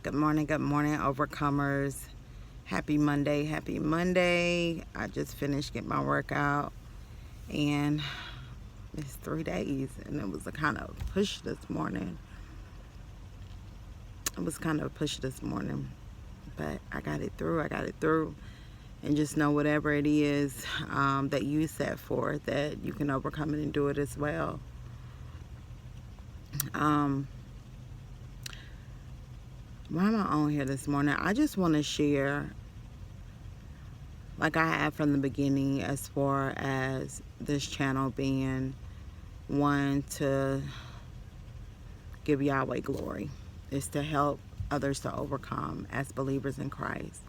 Good morning, overcomers. Happy Monday, happy Monday. I just finished getting my workout and it's 3 days and it was a kind of push this morning. But I got it through. And just know whatever it is that you set forth, that you can overcome it and do it as well. Why am I on here this morning? I just want to share, like I have from the beginning, as far as this channel being one to give Yahweh glory, is to help others to overcome as believers in Christ.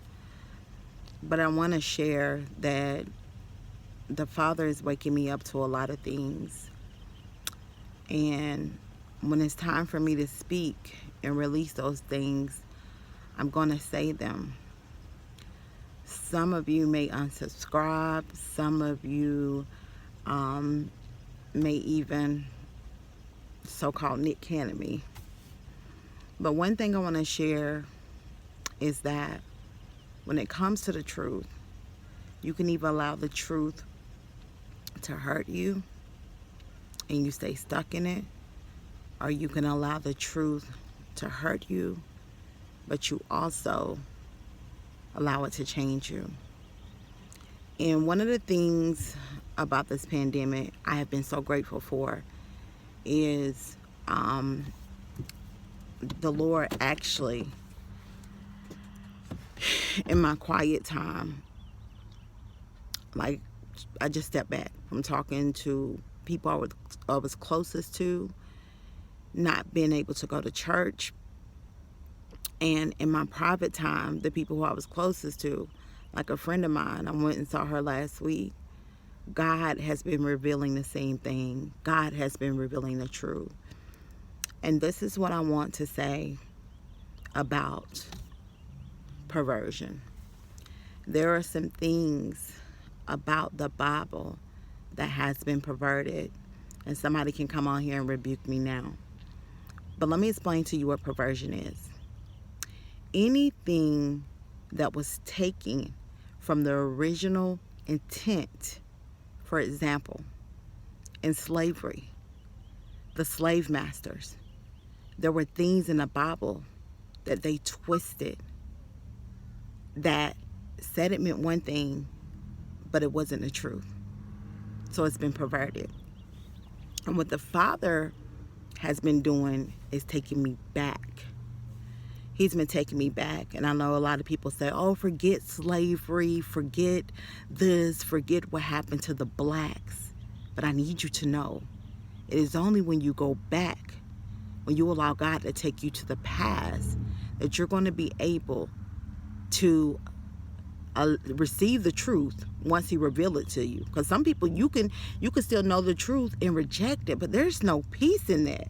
But I want to share that the Father is waking me up to a lot of things. And when it's time for me to speak and release those things, I'm going to say them. Some of you may unsubscribe. Some of you may even so-called Nick Cannon me. But one thing I want to share is that when it comes to the truth, you can either allow the truth to hurt you and you stay stuck in it, or you can allow the truth to hurt you, but you also allow it to change you. And one of the things about this pandemic I have been so grateful for is the Lord actually, in my quiet time, like I just stepped back from talking to people I was closest to, not being able to go to church. And in my private time, the people who I was closest to, like a friend of mine, I went and saw her last week. God has been revealing the same thing. God has been revealing the truth. And this is what I want to say about perversion. There are some things about the Bible that has been perverted, and somebody can come on here and rebuke me now. But let me explain to you what perversion is. Anything that was taken from the original intent. For example, in slavery, the slave masters, there were things in the Bible that they twisted that said it meant one thing, but it wasn't the truth. So it's been perverted. And what the Father has been doing is taking me back. He's been taking me back. And I know a lot of people say, oh, forget slavery, forget this, forget what happened to the blacks. But I need you to know, it is only when you go back, when you allow God to take you to the past, that you're going to be able to receive the truth once he reveals it to you. Because some people, you can still know the truth and reject it, but there's no peace in that.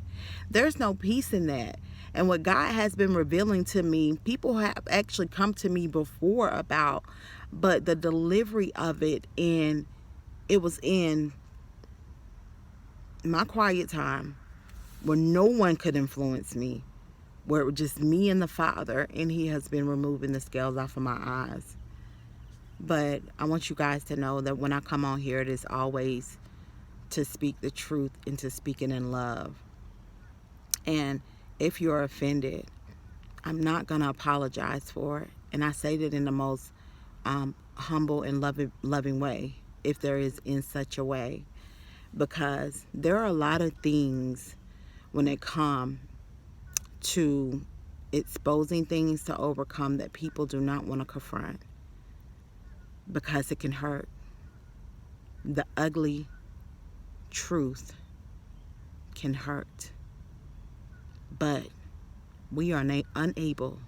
There's no peace in that. And what God has been revealing to me, people have actually come to me before about, but the delivery of it, and it was in my quiet time where no one could influence me, where it was just me and the Father, and he has been removing the scales off of my eyes. But I want you guys to know that when I come on here, it is always to speak the truth and to speak it in love. And if you're offended, I'm not going to apologize for it. And I say that in the most humble and loving way, if there is in such a way. Because there are a lot of things when it comes to exposing things to overcome that people do not want to confront, because it can hurt. The ugly truth can hurt. But we are unable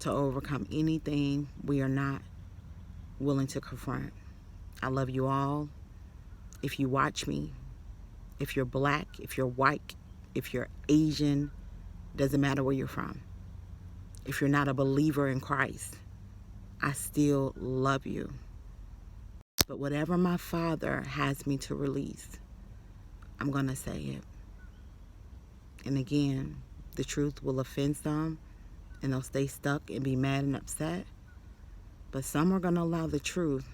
to overcome anything we are not willing to confront. I love you all. If you watch me, if you're black, if you're white, if you're Asian, doesn't matter where you're from. If you're not a believer in Christ, I still love you. But whatever my Father has me to release, I'm going to say it. And again, the truth will offend some and they'll stay stuck and be mad and upset. But some are going to allow the truth,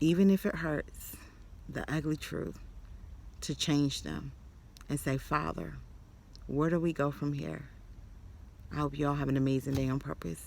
even if it hurts, the ugly truth, to change them and say, Father, where do we go from here? I hope you all have an amazing day on purpose.